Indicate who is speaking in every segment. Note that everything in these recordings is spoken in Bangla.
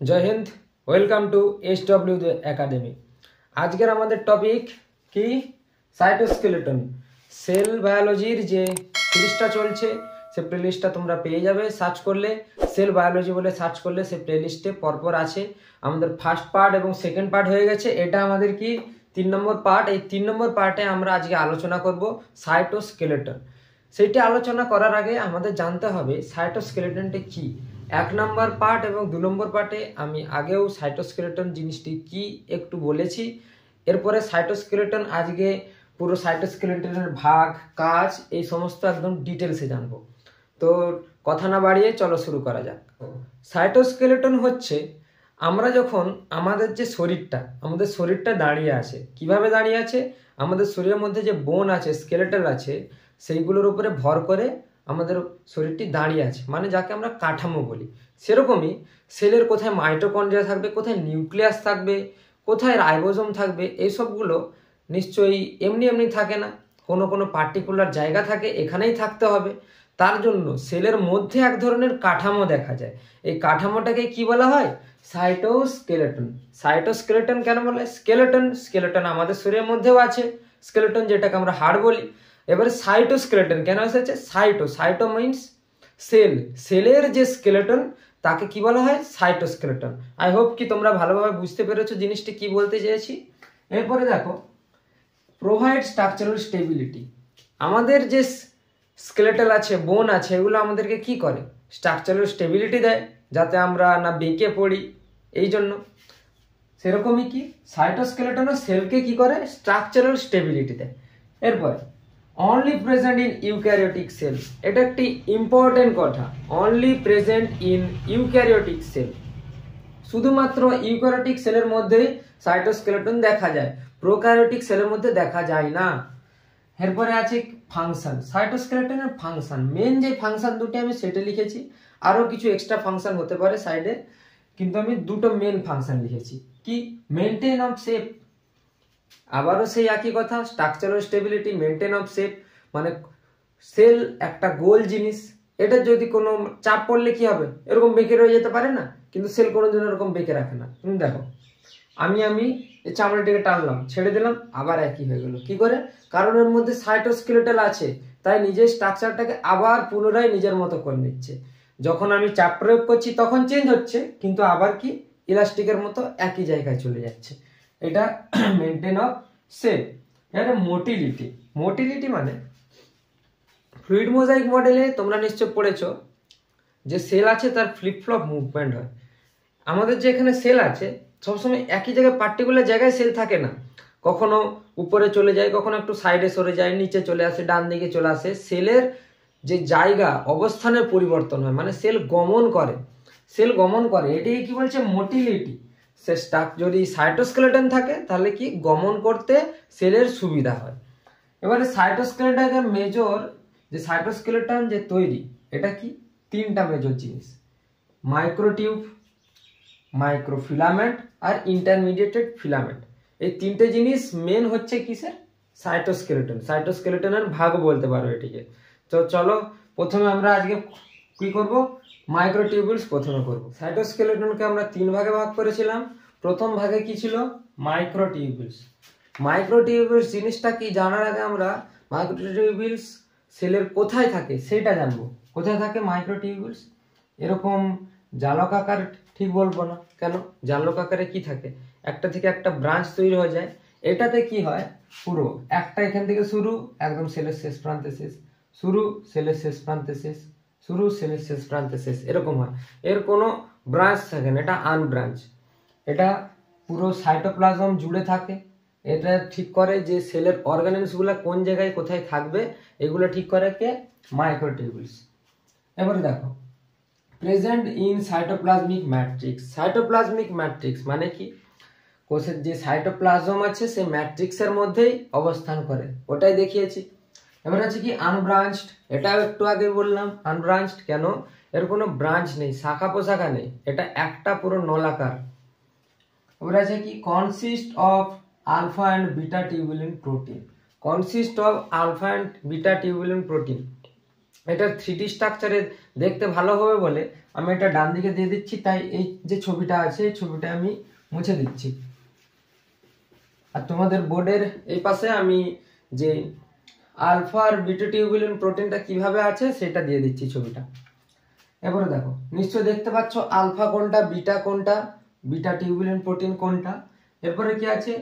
Speaker 1: जय हिंद। Welcome to SW academy. आजकेर आमादेर टपिक कि साइटोस्केलेटन सेल बायोलॉजिर जे प्लेलिस्टटा चलছে से प्लेलिस्टटा তোমরা পেয়ে যাবে সার্চ করলে সেল বায়োলজি বলে সার্চ করলে সে প্লেলিস্টে পরপর আছে। আমাদের ফার্স্ট পার্ট এবং সেকেন্ড পার্ট হয়ে গেছে, এটা আমাদের কি 3 নম্বর পার্ট। এই 3 নম্বর পার্টে আমরা আজকে আলোচনা করব সাইটোস্কেলেটন। সেটা আলোচনা করার আগে আমাদের জানতে হবে সাইটোস্কেলেটনটা কি। 1 নম্বর পার্ট এবং 2 নম্বর পার্টে আমি আগেও সাইটোস্কেলেটন জিনিসটি কি একটু বলেছি। এরপরে সাইটোস্কেলেটন আজকে পুরো সাইটোস্কেলেটনের ভাগ কাজ এই সমস্ত একদম ডিটেলসে জানবো। তো কথা না বাড়িয়ে চলো শুরু করা যাক। সাইটোস্কেলেটন হচ্ছে আমরা যখন আমাদের যে শরীরটা দাঁড়িয়ে আছে, কিভাবে দাঁড়িয়ে আছে, আমাদের শরীরের মধ্যে যে বোন আছে, স্কেলেটন আছে, সেইগুলোর উপরে ভর করে আমাদের শরীরটি দাঁড়িয়ে আছে, মানে যাকে আমরা কাঠামো বলি। সেরকমই সেলের কোথায় মাইটোকন্ড্রিয়া থাকবে, কোথায় নিউক্লিয়াস থাকবে, কোথায় রাইবোজোম থাকবে, এইসবগুলো নিশ্চয়ই এমনি এমনি থাকে না, কোনো কোনো পার্টিকুলার জায়গা থাকে, এখানেই থাকতে হবে। তার জন্য সেলের মধ্যে এক ধরনের কাঠামো দেখা যায়। এই কাঠামোটাকে কি বলা হয়? সাইটোস্কেলেটন। সাইটোস্কেলেটন কেন বলে? স্কেলেটন আমাদের শরীরের মধ্যেও আছে, স্কেলেটন যেটাকে আমরা হাড় বলি। এবারে সাইটোস্কেলেটন কেন এসেছে? সাইটো মিন্স সেল, সেলের যে স্কেলেটন তাকে কি বলা হয়? সাইটোস্কেলেটন। আই হোপ কি তোমরা ভালোভাবে বুঝতে পেরেছো জিনিসটি কি বলতে চেয়েছি। এরপরে দেখো, প্রোভাইড স্ট্রাকচারাল স্টেবিলিটি। আমাদের যে স্কেলেটল আছে, বোন আছে, এগুলো আমাদেরকে কি করে? স্ট্রাকচারাল স্টেবিলিটি দেয়, যাতে আমরা না বেঁকে পড়ি। এই জন্য সেরকমই কি সাইটোস্কেলেটনও সেলকে কি করে? স্ট্রাকচারাল স্টেবিলিটি দেয়। এরপরে only present in eukaryotic sell, এটা একটি ইম্পর্টেন্ট কথা। Only present in eukaryotic sell, শুধুমাত্র ইউক্যারিওটিক সেলের মধ্যেই সাইটোস্কেলেটন দেখা যায়, প্রোক্যারিওটিক সেলের মধ্যে দেখা যায় না। এরপরে আছে ফাংশন, সাইটোস্কেলেটনের ফাংশন। মেন যে ফাংশন দুটি আমি সেটা লিখেছি, আরো কিছু এক্সট্রা ফাংশন হতে পারে সাইডে, কিন্তু আমি দুটো মেন ফাংশন লিখেছি। কি? মেনটেন অফ শেপ, আবারও সেই একই কথা, structural stability, maintain of shape, মানে সেল একটা গোল জিনিস, এটা যদি কোনো চাপ পড়লে কি হবে? এরকম বেঁকে রয়ে যেতে পারে না, কিন্তু সেল কোনোদিন এরকম বেঁকে রাখে না। তুমি দেখো, আমি এই চামড়াটিকে টানলাম, ছেড়ে দিলাম, আবার একই হয়ে গেল। কি করে? কারণ এর মধ্যে সাইটোস্কেলেটন আছে, তাই নিজের স্ট্রাকচারটাকে আবার পুনরায় নিজের মতো করে নিচ্ছে। যখন আমি চাপ প্রয়োগ করছি তখন চেঞ্জ হচ্ছে, কিন্তু আবার কি ইলাস্টিকের মতো একই জায়গায় চলে যাচ্ছে। এটা মেনটেন অফ শেপ। এটা মোটিলিটি মানে ফ্লুইড মোজাইক মডেলে তোমরা নিশ্চয় পড়েছো যে সেল আছে, তার ফ্লিপ ফ্লপ মুভমেন্ট হয়। আমাদের যে এখানে সেল আছে, সবসময় একই জায়গায় পার্টিকুলার জায়গায় সেল থাকে না, কখনো উপরে চলে যায়, কখনো একটু সাইডে সরে যায়, নিচে চলে আসে, ডান দিকে চলে আসে। সেলের যে জায়গা অবস্থানের পরিবর্তন হয়, মানে সেল গমন করে, এটাকে কি বলছে? মোটিলিটি। সে যদি সাইটোস্কেলেটন থাকে তাহলে কি গমন করতে সেলের সুবিধা হয়। এবারে সাইটোস্কেলেটনকে মেজর যে সাইটোস্কেলেটন যে তৈরি, এটা কি? 3টা মেজর জিনিস, মাইক্রোটিউব, মাইক্রোফিলামেন্ট আর ইন্টারমিডিয়েটেড ফিলামেন্ট। এই 3টে জিনিস মেন হচ্ছে কিসের? সাইটোস্কেলেটনের ভাগ বলতে পারো এটিকে। তো চলো প্রথমে আমরা আজকে কি করব? মাইক্রোটিউবুলস প্রথমে করব। সাইটোস্কেলেটনকে আমরা 3 ভাগে ভাগ করেছিলাম। প্রথম ভাগে কি ছিল? মাইক্রোটিউবুলস জিনিসটা কি জানার আগে আমরা মাইক্রোটিউবুলস সেলের কোথায় থাকে সেটা জানবো। কোথায় থাকে মাইক্রোটিউবুলস? এরকম জালক আকার, ঠিক বলবো না কেন, জালক আকারে কি থাকে? একটা থেকে একটা ব্রাঞ্চ তৈরি হয়ে যায়। এটাতে কি হয়? পুরো একটা এখান থেকে শুরু, একদম সেলের শেষ প্রান্তে শেষ, শুরু সেলের শেষ প্রান্তে শেষ, শুরু সেলের শেষ প্রান্তে শেষ, এরকম হয়। এর কোনো ব্রাঞ্চ থাকে না, এটা আনব্রাঞ্চ। এটা পুরো সাইটোপ্লাজম জুড়ে থাকে। এটা ঠিক করে যে সেলের অর্গানেলস গুলা কোন জায়গায় কোথায় থাকবে, এগুলো ঠিক করে কে? মাইক্রোটিউবুলস। এবারে দেখো, present in cytoplasmic matrix. Cytoplasmic matrix মানে কি? কোষের যে সাইটোপ্লাজম আছে সে ম্যাট্রিক্সের মধ্যেই অবস্থান করে, ওটাই দেখিয়েছি। এবার আছে কি আনব্রাঞ্চড, এটাও একটু আগে বললাম। আনব্রাঞ্চড কেন? এর কোনো ব্রাঞ্চ নেই, শাখা প্রশাখা নেই, এটা একটা পুরো নলাকার। এবার আছে কি consist of alpha and beta tubulin protein. Consist of alpha and beta tubulin protein, এটা 3D স্ট্রাকচারে দেখতে ভালো হবে বলে আমি এটা ডান দিকে দিয়ে দিচ্ছি, তাই এই যে ছবিটা আছে এই ছবিটা আমি মুছে দিচ্ছি। আর তোমাদের বোর্ডের এই পাশে আমি যে আলফা আর বিটা টিউবুলিন প্রোটিনটা কিভাবে আছে সেটা দিয়ে দিচ্ছি ছবিটা। এবারে দেখো, নিশ্চয় দেখতে পাচ্ছ আলফা কোনটা, বিটা কোনটা, বিটা টিউবুলিন প্রোটিন কোনটা। এরপরে কি আছে,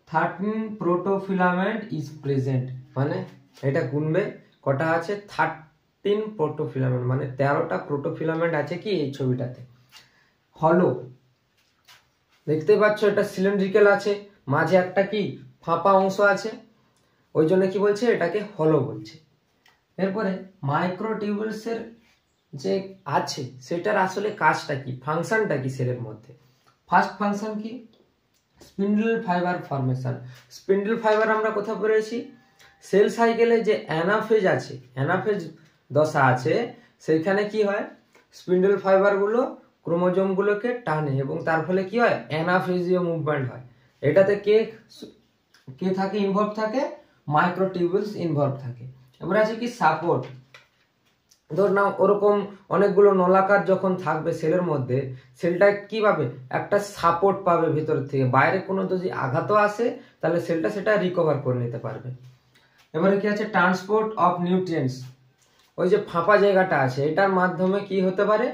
Speaker 1: 13 প্রোটোফিলামেন্ট ইজ প্রেজেন্ট, মানে এটা গুনবে কটা আছে, 13 প্রোটোফিলামেন্ট, মানে 13টা প্রোটোফিলামেন্ট আছে কি এই ছবিটাতে। হলো দেখতে পাচ্ছ, এটা সিলিন্ড্রিক্যাল আছে, মাঝে একটা কি ফাঁপা অংশ আছে, ওই জন্য কি বলছে, এটাকে হলো বলছে। এরপরে মাইক্রোটিউবুলস এর যে আছে সেটার আসলে কাজটা কি, ফাংশনটা কি সেলের মধ্যে। ফার্স্ট ফাংশন কি, spindle fibre formation. Spindle fibre আমরা কোথায় পড়েছি, সেল সাইকেলে যে অ্যানাফেজ আছে, অ্যানাফেজ দশা আছে, সেইখানে কি হয়, স্পিন্ডল ফাইবার গুলো ক্রোমোজোম গুলোকে টানে এবং তার ফলে কি হয়, অ্যানাফেজিও মুভমেন্ট হয়। এটাতে কে কে থাকে ইনভলভ থাকে, মাইক্রোটিউবুলস ইনভলভ থাকে। এবার আছে কি সাপোর্ট, ধর নাও ওরকম অনেকগুলো নলাকার যখন থাকবে সেলের মধ্যে, সেলটা কি পাবে, একটা সাপোর্ট পাবে ভেতর থেকে, বাইরে কোনো যদি আঘাতও আসে তাহলে সেলটা সেটা রিকভার করে নিতে পারবে। এবারে কি আছে, ট্রান্সপোর্ট অফ নিউট্রিয়েন্টস, ওই যে ফাঁপা জায়গাটা আছে এটার মাধ্যমে কি হতে পারে,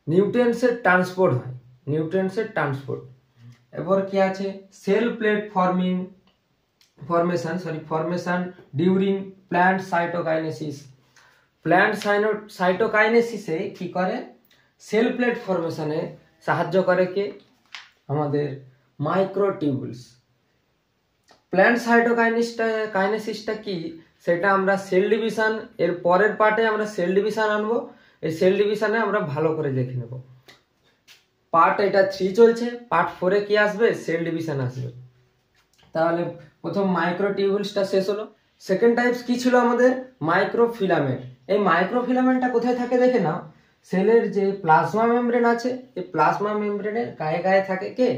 Speaker 1: নিউট্রিয়েন্টসের ট্রান্সপোর্ট হয়, নিউট্রিয়েন্টসের ট্রান্সপোর্ট। এরপর কি আছে, cell plate formation during plant cytokinesis. Plant সাইটোকাইনেসিসে কি করে, সেল প্লেট ফরমেশনে সাহায্য করে কে, আমাদের মাইক্রোটিউবুলস। প্ল্যান্ট সাইটোকাইনেসিসটা কি, সেটা আমরা সেল ডিভিশন এর পরের পার্টে আমরা সেল ডিভিশন আনবো, এই সেল ডিভিশনে আমরা ভালো করে দেখে নেব। পার্ট এটা 3 চলছে, পার্ট 4-এ কি আসবে, সেল ডিভিশন আসবে। তাহলে প্রথম মাইক্রোটিউবুলসটা শেষ হলো। সেকেন্ড টাইপস কি ছিল আমাদের, মাইক্রোফিলামেন্ট। এই মাইক্রোফিলামেন্টটা কোথায় থাকে দেখে নাও, সেলের যে প্লাজমা মেমব্রেন আছে, এই প্লাজমা মেমব্রেনের গায়ে গায়ে থাকে কে,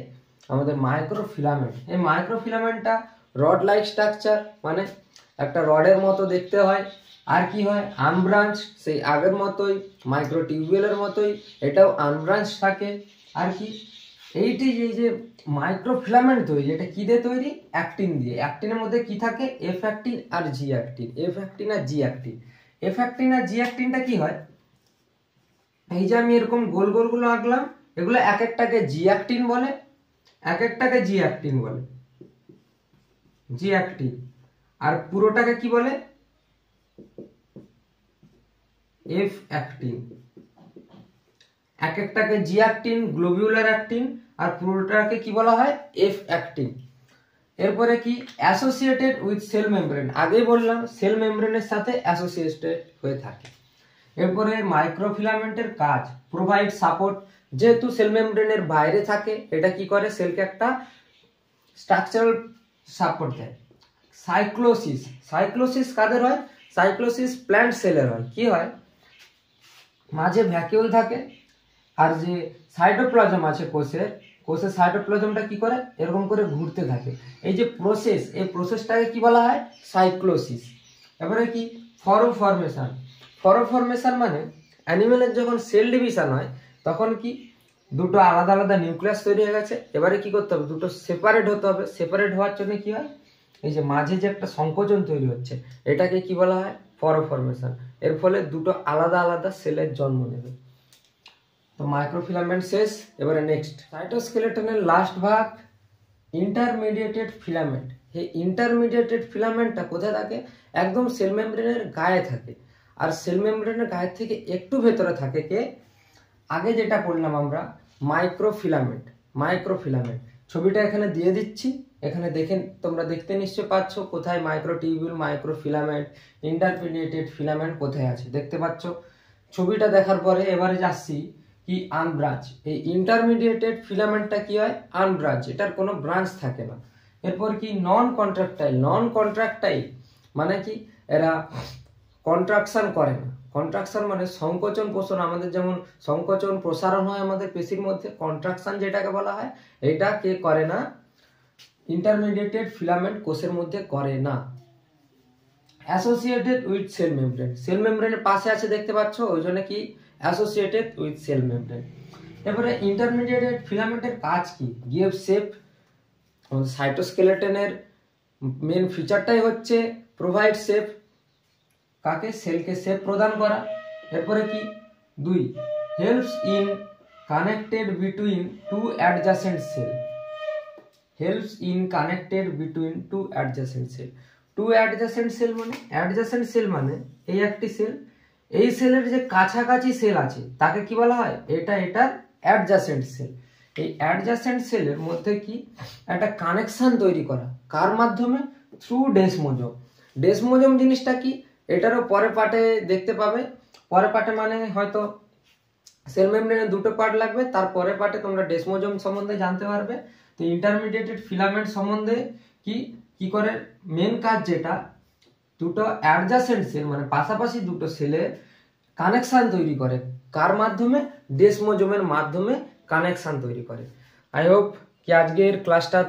Speaker 1: আমাদের মাইক্রোফিলামেন্ট। এই মাইক্রোফিলামেন্টটা রড লাইক স্ট্রাকচার, মানে একটা রডের মতো দেখতে হয়। আর কি হয়, আনব্রাঞ্চ, সেই আগের মতোই মাইক্রোটিউবুলের মতোই এটাও আনব্রাঞ্চ থাকে। আর কি, এইটি যে মাইক্রোফিলামেন্ট তৈরি, এটা কি দিয়ে তৈরি, অ্যাক্টিন দিয়ে। অ্যাক্টিনের মধ্যে কি থাকে, এফ অ্যাক্টিন আর জি অ্যাক্টিন, এফ অ্যাক্টিন আর জি অ্যাক্টিন। এফ অ্যাক্টিন আর জি অ্যাক্টিনটা কি হয়, এই যে আমি এরকম গোল গোল গুলো আঁকলাম, এগুলো এক একটাকে জি অ্যাক্টিন বলে, এক একটাকে জি অ্যাক্টিন বলে, জি অ্যাক্টিন। আর পুরোটাকে কি বলে, এফ অ্যাক্টিন। এক একটাকে জি অ্যাক্টিন, গ্লোবিউলার অ্যাক্টিন, আর পুরোটাকে কি বলা হয়, এফ অ্যাক্টিন। এরপরে কি, অ্যাসোসিয়েটেড উইথ সেল মেমব্রেন, আগেই বললাম সেল মেমব্রেনের সাথে অ্যাসোসিয়েটেড হয়ে থাকে। এরপরে মাইক্রোফিলামেন্টের কাজ, প্রোভাইড সাপোর্ট, যেহেতু সেল মেমব্রেনের বাইরে থাকে, এটা কি করে, সেলকে একটা স্ট্রাকচারাল সাপোর্ট দেয়। সাইক্লোসিস, সাইক্লোসিস কাদের হয়, সাইক্লোসিস প্ল্যান্ট সেলের হয়। কি হয়, মাঝে ভ্যাকিউল থাকে, আর যে সাইটোপ্লাজম আছে কোষের সাইটোপ্লাজমটা কি করে, এরকম করে ঘুরতে থাকে। এই যে প্রসেস, এই প্রসেসটাকে কি বলা হয়, সাইক্লোসিস। এবারে কি, ফরমেশন মানে অ্যানিমেলের যখন সেল ডিভিশন হয় তখন কি, দুটো আলাদা আলাদা নিউক্লিয়াস তৈরি হয়ে গেছে, এবারে কি করতে হবে, দুটো সেপারেট হতে হবে। সেপারেট হওয়ার জন্য কি হয়, এই যে মাঝে যে একটা সংকোচন তৈরি হচ্ছে, এটাকে কি বলা হয়, ফরমেশন। এর ফলে দুটো আলাদা আলাদা সেলের জন্ম নেবে। তো মাইক্রোফিলামেন্ট শেষ, এবারে নেক্সট সাইটোস্কেলেটনের লাস্ট ভাগ, ইন্টারমিডিয়েটেড ফিলামেন্ট। এই ইন্টারমিডিয়েটেড ফিলামেন্টটা কোথায় থাকে, একদম সেল মেমব্রেনের গায়ে থাকে। আর সেল মেমব্রেনের গায়ে থেকে একটু ভেতরে থাকে কে, আগে যেটা পড়লাম আমরা, মাইক্রোফিলামেন্ট। ছবিটা এখানে দিয়ে দিচ্ছি, এখানে দেখেন, তোমরা দেখতে নিশ্চয় পাচ্ছ কোথায় মাইক্রোটিউবুল, মাইক্রোফিলামেন্ট, ইন্টারমিডিয়েটেড ফিলামেন্ট কোথায় আছে, দেখতে পাচ্ছ। ছবিটা দেখার পরে এবারে যাচ্ছি কি, আনব্রাঞ্চ। এই ইন্টারমিডিয়েটেড ফিলামেন্টটা কি হয়, আনব্রাঞ্চ, এটার কোনো ব্রাঞ্চ থাকে না। এরপর কি, নন কন্ট্রাক্টাইল মানে কি, এরা কন্ট্রাকশন করে না। কন্ট্রাকশন মানে সংকোচন প্রসারণ, আমাদের যেমন সংকোচন প্রসারণ হয় আমাদের পেশির মধ্যে, কন্ট্রাকশন যেটাকে বলা হয়, এটা কে করে না, ইন্টারমিডিয়েটেড ফিলামেন্ট কোষের মধ্যে করে না। Associated with cell membrane, cell মেমব্রেনের পাশে আছে দেখতে পাচ্ছ, ওই জন্য কি অ্যাসোসিয়েটেড উইথ সেল মেমব্রেন। এবারে ইন্টারমিডিয়েটেড ফিলামেন্টের কাজ কি? Give shape. সাইটোস্কেলেটনের মেন ফিচারটাই হচ্ছে প্রোভাইড শেপ, কাকে? সেলকে শেপ প্রদান করা। এরপরে কি 2 helps in connected between two adjacent cell, helps in connected between two adjacent cell. Two adjacent cell মানে, অ্যাডজাসেন্ট সেল মানে এই একটি সেল, এই সেলের যে কাছাকাছি সেল আছে তাকে কি বলা হয়? এটা অ্যাডজাসেন্ট সেল। এই অ্যাডজাসেন্ট সেলের মধ্যে কি একটা কানেকশন তৈরি করা, কার মাধ্যমে? থ্রু ডেসমোজোম। ডেসমোজোম জিনিসটা কি? এটারও পরের পার্টে দেখতে পাবে। পরের পার্টে মানে হয়তো সেল মেমব্রেনের দুটো পার্ট লাগবে, তারপরের পার্টে তোমরা ডেসমোজোম সম্বন্ধে জানতে পারবে। তো ইন্টারমিডিয়েটেড ফিলামেন্ট সম্বন্ধে কি করে মেন কাজ, যেটা দুটো অ্যাডজাসেন্ট সেল মানে পাশাপাশি দুটো সেলে কানেকশন তৈরি করে, কার মাধ্যমে? ডেসমোজোমের মাধ্যমে কানেকশন তৈরি করে। আই হোপ কি আজকের ক্লাসটা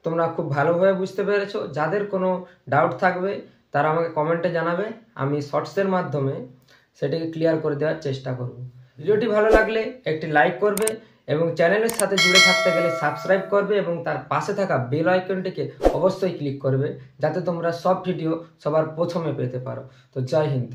Speaker 1: তোমরা খুব ভালোভাবে বুঝতে পেরেছো। যাদের কোনো ডাউট থাকবে তারা আমাকে কমেন্টে জানাবে, আমি শর্টসের মাধ্যমে সেটাকে ক্লিয়ার করে দেওয়ার চেষ্টা করব। ভিডিওটি ভালো লাগলে একটি লাইক করবে এবং চ্যানেলের সাথে জুড়ে থাকতে গেলে সাবস্ক্রাইব করবে এবং তার পাশে থাকা বেল আইকনটিকে অবশ্যই ক্লিক করবে, যাতে তোমরা সব ভিডিও সবার প্রথমে পেতে পারো। তো জয় হিন্দ।